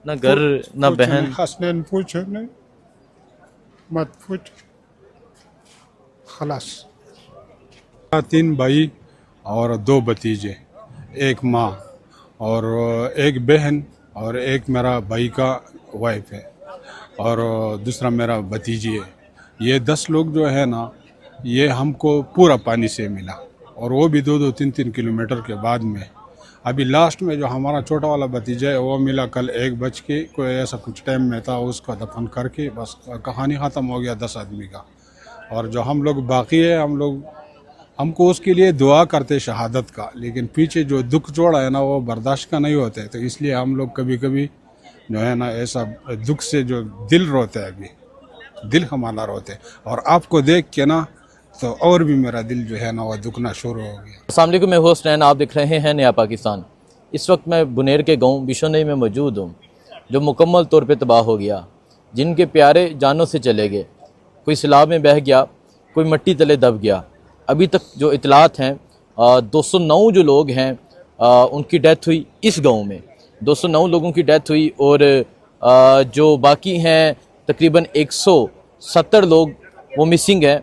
نہ گھر نہ بہن. حسنین پوچھو نہیں مت پوچھ خلاص. 3 بھائی اور 2 بھتیجے، ایک ماں اور ایک بہن اور ایک میرا بھائی کا وائف ہے اور دوسرا میرا بھتیجی ہے. یہ 10 لوگ جو ہے نا، یہ ہم کو پورا پانی سے ملا اور وہ بھی 2-2 3-3 کلومیٹر کے بعد میں. ابھی لاسٹ میں جو ہمارا چھوٹا والا بھتیجا ہے وہ ملا کل 1 بج کے کوئی ایسا کچھ ٹائم میں تھا، اس کا دفن کر کے بس کہانی ختم ہو گیا 10 آدمی کا. اور جو ہم لوگ باقی ہے ہم کو اس کے لیے دعا کرتے شہادت کا، لیکن پیچھے جو دکھ جوڑا ہے نا وہ برداشت کا نہیں ہوتے، تو اس لیے ہم لوگ کبھی کبھی جو ہے نا ایسا دکھ سے جو دل روتے ہے، ابھی دل ہمارا روتے. اور آپ کو دیکھ کے نا تو اور بھی میرا دل جو ہے نا وہ دکھنا شروع ہو گیا. السلام علیکم، میں ہوسٹ رین، آپ دیکھ رہے ہیں نیا پاکستان. اس وقت میں بنیر کے گاؤں بشونئی میں موجود ہوں، جو مکمل طور پہ تباہ ہو گیا، جن کے پیارے جانوں سے چلے گئے. کوئی سیلاب میں بہہ گیا، کوئی مٹی تلے دب گیا. ابھی تک جو اطلاعات ہیں 209 جو لوگ ہیں ان کی ڈیتھ ہوئی اس گاؤں میں. 209 لوگوں کی ڈیتھ ہوئی اور جو باقی ہیں تقریباً 170 لوگ وہ مسنگ ہیں.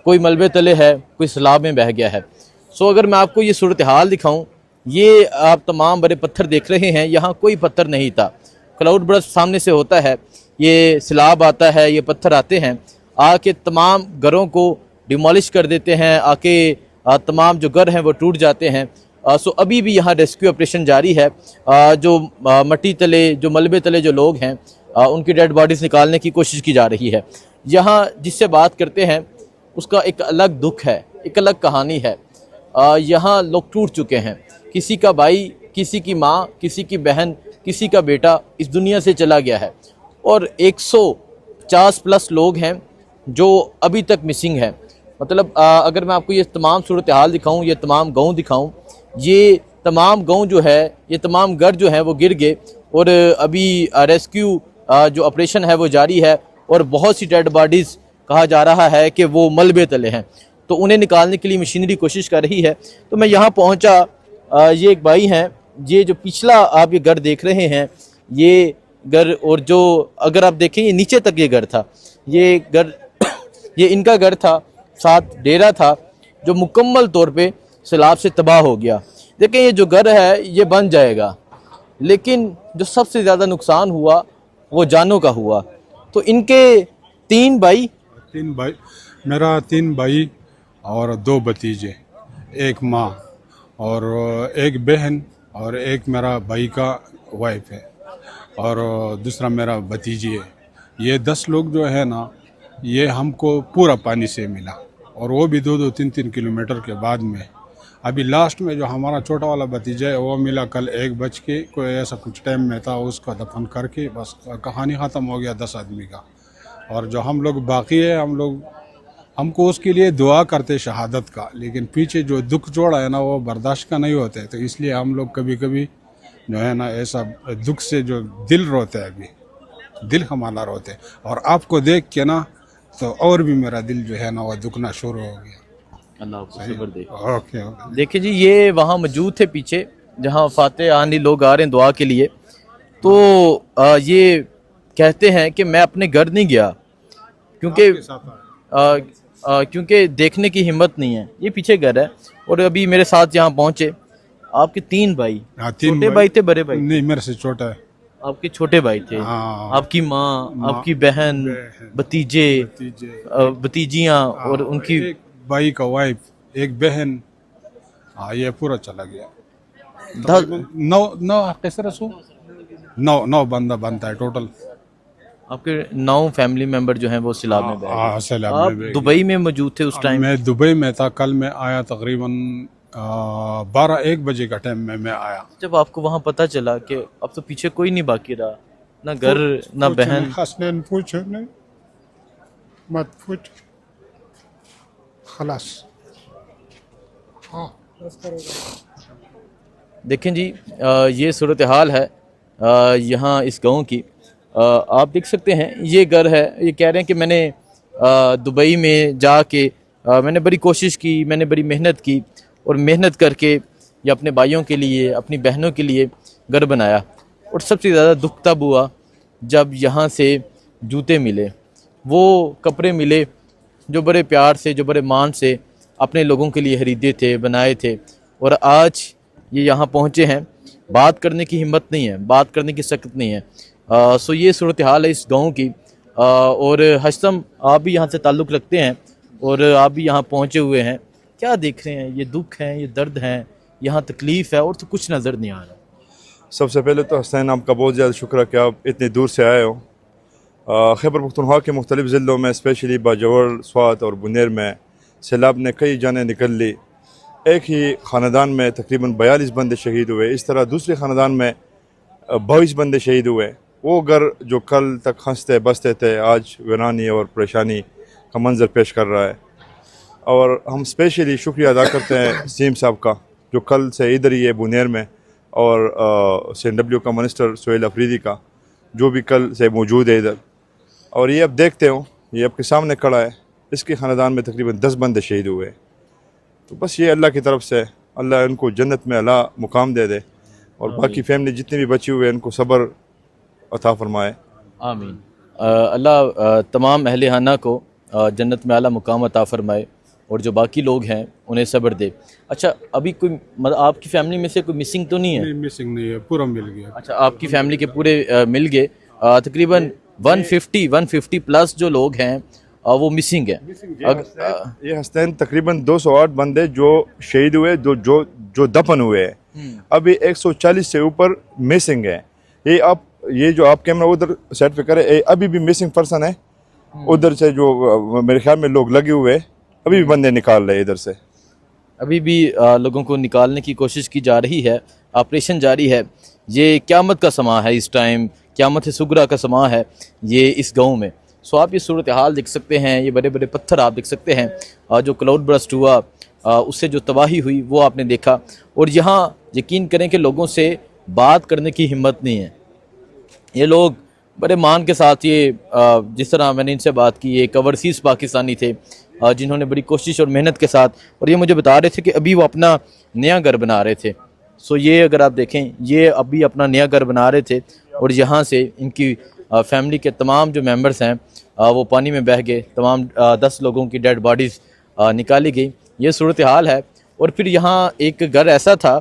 کوئی ملبے تلے ہے، کوئی سیلاب میں بہہ گیا ہے. اگر میں آپ کو یہ صورتحال دکھاؤں، یہ آپ تمام بڑے پتھر دیکھ رہے ہیں، یہاں کوئی پتھر نہیں تھا. کلاؤڈ برسٹ سامنے سے ہوتا ہے، یہ سیلاب آتا ہے، یہ پتھر آتے ہیں، آ کے تمام گھروں کو ڈیمالش کر دیتے ہیں، آ کے تمام جو گھر ہیں وہ ٹوٹ جاتے ہیں. ابھی بھی یہاں ریسکیو آپریشن جاری ہے. جو مٹی تلے، جو ملبے تلے جو لوگ ہیں ان کی ڈیڈ باڈیز نکالنے کی کوشش کی جا رہی ہے. یہاں جس سے بات کرتے ہیں اس کا ایک الگ دکھ ہے، ایک الگ کہانی ہے. یہاں لوگ ٹوٹ چکے ہیں، کسی کا بھائی، کسی کی ماں، کسی کی بہن، کسی کا بیٹا اس دنیا سے چلا گیا ہے. اور 150+ لوگ ہیں جو ابھی تک مسنگ ہیں. مطلب اگر میں آپ کو یہ تمام صورتحال دکھاؤں، یہ تمام گاؤں دکھاؤں، یہ تمام گاؤں جو ہے، یہ تمام گھر جو ہیں وہ گر گئے. اور ابھی ریسکیو جو آپریشن ہے وہ جاری ہے اور بہت سی ڈیڈ باڈیز کہا جا رہا ہے کہ وہ ملبے تلے ہیں، تو انہیں نکالنے کے لیے مشینری کوشش کر رہی ہے. تو میں یہاں پہنچا. یہ ایک بھائی ہیں، یہ جو پچھلا آپ یہ گھر دیکھ رہے ہیں، یہ گھر، اور جو اگر آپ دیکھیں یہ نیچے تک یہ گھر تھا، یہ گھر یہ ان کا گھر تھا، ساتھ ڈیرا تھا، جو مکمل طور پہ سیلاب سے تباہ ہو گیا. دیکھیں یہ جو گھر ہے یہ بن جائے گا، لیکن جو سب سے زیادہ نقصان ہوا وہ جانوں کا ہوا. تو ان کے 3 بھائی، 3 بھائی، میرا 3 بھائی اور 2 بھتیجے، ایک ماں اور ایک بہن اور ایک میرا بھائی کا وائف ہے اور دوسرا میرا بھتیجی ہے. یہ 10 لوگ جو ہے نا، یہ ہم کو پورا پانی سے ملا اور وہ بھی 2-2 3-3 کلومیٹر کے بعد میں. ابھی لاسٹ میں جو ہمارا چھوٹا والا بھتیجا ہے وہ ملا کل 1 بج کے کوئی ایسا کچھ ٹائم میں تھا، اس کا دفن کر کے بس کہانی ختم ہو گیا 10 آدمی کا. اور جو ہم لوگ باقی ہے ہم کو اس کے لیے دعا کرتے شہادت کا، لیکن پیچھے جو دکھ جوڑا ہے نا وہ برداشت کا نہیں ہوتے، تو اس لیے ہم لوگ کبھی کبھی جو ہے نا ایسا دکھ سے جو دل روتے ہے، ابھی دل ہمارا روتے. اور آپ کو دیکھ کے نا تو اور بھی میرا دل جو ہے نا وہ دکھنا شروع ہو گیا. اللہ آپ کو صبر دے. اوکے. دیکھیں جی، یہ وہاں موجود تھے پیچھے جہاں فاتح آنی لوگ آ رہے ہیں دعا کے لیے. تو یہ کہتے ہیں کہ میں اپنے گھر نہیں گیا کیونکہ دیکھنے کی ہمت نہیں ہے. یہ پیچھے گھر ہے اور ابھی میرے ساتھ یہاں پہنچے آپ کے 3 بھائی. چھوٹے بھائی تھے، بڑے بھائی؟ نہیں، میرے سے چھوٹا ہے. آپ کے چھوٹے بھائی تھے، آپ کی ماں، آپ کی بہن، بھتیجے، بھتیجیاں اور ان کی ایک بھائی کا وائف، ایک بہن. یہ پورا چلا گیا. 9 بندہ بنتا ہے ٹوٹل. آپ کے 9 فیملی ممبر جو ہیں وہ سیلاب میں بہہ گئے. سیلاب آپ میں دبئی میں موجود تھے اس ٹائم؟ میں دبئی میں تھا. کل میں آیا تقریباً 12-1 بجے کا ٹائم میں آیا. جب آپ کو وہاں پتہ چلا کہ اب تو پیچھے کوئی نہیں باقی رہا، نہ گھر نہ بہن. حسنین پوچھو نہیں مت پوچھ خلاص. دیکھیں جی، یہ صورتحال ہے یہاں اس گاؤں کی. آپ دیکھ سکتے ہیں یہ گھر ہے. یہ کہہ رہے ہیں کہ میں نے دبئی میں جا کے میں نے بڑی کوشش کی، میں نے بڑی محنت کی، اور محنت کر کے یہ اپنے بھائیوں کے لیے، اپنی بہنوں کے لیے گھر بنایا. اور سب سے زیادہ دکھ تب ہوا جب یہاں سے جوتے ملے، وہ کپڑے ملے جو بڑے پیار سے، جو بڑے مان سے اپنے لوگوں کے لیے خریدے تھے، بنائے تھے، اور آج یہ یہاں پہنچے ہیں۔ بات کرنے کی ہمت نہیں ہے، بات کرنے کی سخت نہیں ہے۔ سو یہ صورتحال ہے اس گاؤں کی۔ اور حشتم، آپ بھی یہاں سے تعلق رکھتے ہیں اور آپ بھی یہاں پہنچے ہوئے ہیں، کیا دیکھ رہے ہیں؟ یہ دکھ ہے، یہ درد ہے، یہاں تکلیف ہے، اور تو کچھ نظر نہیں آ رہا۔ سب سے پہلے تو حسین آپ کا بہت زیادہ شکر ہے کہ آپ اتنی دور سے آئے ہو۔ خیبر پختونخوا کے مختلف ضلعوں میں اسپیشلی باجوڑ، سوات اور بنیر میں سیلاب نے کئی جانیں نکل لی۔ ایک ہی خاندان میں تقریباً 42 بندے شہید ہوئے، اس طرح دوسرے خاندان میں 22 بندے شہید ہوئے۔ وہ گھر جو کل تک ہنستے بستے تھے آج ویرانی اور پریشانی کا منظر پیش کر رہا ہے۔ اور ہم اسپیشلی شکریہ ادا کرتے ہیں سیم صاحب کا، جو کل سے ادھر ہی ہے بنیر میں، اور CNW کا منسٹر سہیل افریدی کا، جو بھی کل سے موجود ہے ادھر۔ اور یہ اب دیکھتے ہو، یہ آپ کے سامنے کھڑا ہے، اس کے خاندان میں تقریباً 10 بندے شہید ہوئے۔ تو بس یہ اللہ کی طرف سے، اللہ ان کو جنت میں اعلیٰ مقام دے دے، اور باقی فیملی جتنی بھی بچی ہوئے ہیں ان کو صبر عطا فرمائے۔ آمین۔ اللہ تمام اہل خانہ کو جنت میں اعلیٰ مقام عطا فرمائے، اور جو باقی لوگ ہیں انہیں صبر دے۔ اچھا، ابھی کوئی آپ کی فیملی میں سے کوئی مسنگ تو نہیں ہے؟ نہیں، مسنگ نہیں ہے، پورا مل گیا۔ اچھا، آپ کی فیملی کے پورے مل گئے۔ تقریباً 150 پلس جو لوگ ہیں وہ مسنگ ہیں۔ یہ حسین تقریباً 208 بندے جو شہید ہوئے، جو دفن ہوئے ہیں۔ ابھی 140 سے اوپر مسنگ ہیں۔ یہ جو آپ کیمرہ ادھر سیٹ پہ کرے، ابھی بھی مسنگ پرسن ہے ادھر سے، جو میرے خیال میں لوگ لگے ہوئے، ابھی بھی بندے نکال رہے ادھر سے۔ ابھی بھی لوگوں کو نکالنے کی کوشش کی جا رہی ہے، آپریشن جاری ہے۔ یہ قیامت کا سماں ہے، اس ٹائم قیامت صغریٰ کا سماں ہے یہ اس گاؤں میں۔ سو آپ یہ صورتحال دیکھ سکتے ہیں، یہ بڑے بڑے پتھر آپ دیکھ سکتے ہیں، جو کلاؤڈ برسٹ ہوا اس سے جو تباہی ہوئی وہ آپ نے دیکھا۔ اور یہاں یقین کریں کہ لوگوں سے بات کرنے کی ہمت نہیں ہے۔ یہ لوگ بڑے مان کے ساتھ، یہ جس طرح میں نے ان سے بات کی، یہ اوورسیز پاکستانی تھے جنہوں نے بڑی کوشش اور محنت کے ساتھ، اور یہ مجھے بتا رہے تھے کہ ابھی وہ اپنا نیا گھر بنا رہے تھے۔ سو یہ اگر آپ دیکھیں، یہ ابھی اپنا نیا گھر بنا رہے تھے، اور یہاں سے ان کی فیملی کے تمام جو ممبرز ہیں وہ پانی میں بہہ گئے، تمام 10 لوگوں کی ڈیڈ باڈیز نکالی گئی۔ یہ صورتحال ہے۔ اور پھر یہاں ایک گھر ایسا تھا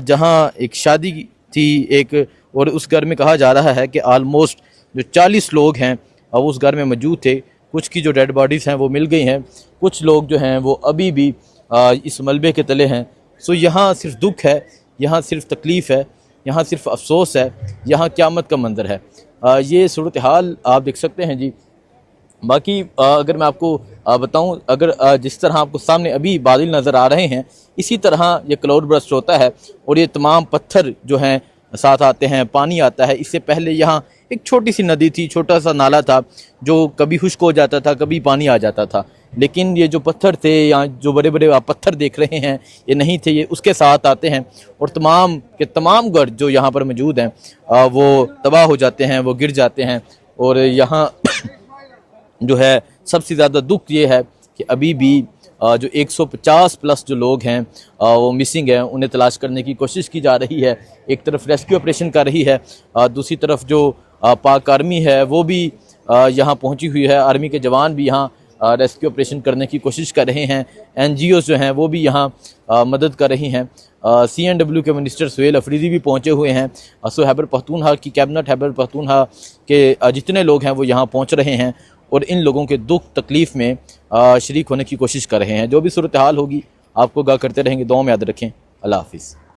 جہاں ایک شادی تھی ایک، اور اس گھر میں کہا جا رہا ہے کہ آلموسٹ جو 40 لوگ ہیں وہ اس گھر میں موجود تھے۔ کچھ کی جو ڈیڈ باڈیز ہیں وہ مل گئی ہیں، کچھ لوگ جو ہیں وہ ابھی بھی اس ملبے کے تلے ہیں۔ سو یہاں صرف دکھ ہے، یہاں صرف تکلیف ہے، یہاں صرف افسوس ہے، یہاں قیامت کا منظر ہے۔ یہ صورتحال آپ دیکھ سکتے ہیں جی۔ باقی اگر میں آپ کو بتاؤں، اگر جس طرح آپ کو سامنے ابھی بادل نظر آ رہے ہیں، اسی طرح یہ کلاؤڈ برسٹ ہوتا ہے، اور یہ تمام پتھر جو ہیں ساتھ آتے ہیں، پانی آتا ہے۔ اس سے پہلے یہاں ایک چھوٹی سی ندی تھی، چھوٹا سا نالا تھا، جو کبھی خشک ہو جاتا تھا، کبھی پانی آ جاتا تھا۔ لیکن یہ جو پتھر تھے، یا جو بڑے بڑے آپ پتھر دیکھ رہے ہیں، یہ نہیں تھے، یہ اس کے ساتھ آتے ہیں، اور تمام کے تمام گھر جو یہاں پر موجود ہیں وہ تباہ ہو جاتے ہیں، وہ گر جاتے ہیں۔ اور یہاں جو ہے سب سے زیادہ دکھ یہ ہے کہ ابھی بھی جو 150 پلس جو لوگ ہیں وہ مسنگ ہیں، انہیں تلاش کرنے کی کوشش کی جا رہی ہے۔ ایک طرف ریسکیو آپریشن کر رہی ہے، دوسری طرف جو پاک آرمی ہے وہ بھی یہاں پہنچی ہوئی ہے۔ آرمی کے جوان بھی یہاں ریسکیو آپریشن کرنے کی کوشش کر رہے ہیں۔ NGOs جو ہیں وہ بھی یہاں مدد کر رہی ہیں۔ CNW کے منسٹر سہیل افریدی بھی پہنچے ہوئے ہیں۔ سو خیبر پختونخوا کی کیبنٹ، خیبر پختونخوا کے جتنے لوگ ہیں وہ یہاں پہنچ رہے ہیں، اور ان لوگوں کے دکھ تکلیف میں شریک ہونے کی کوشش کر رہے ہیں۔ جو بھی صورتحال ہوگی آپ کو آگاہ کرتے رہیں گے۔ دعاؤں میں یاد رکھیں۔ اللہ حافظ۔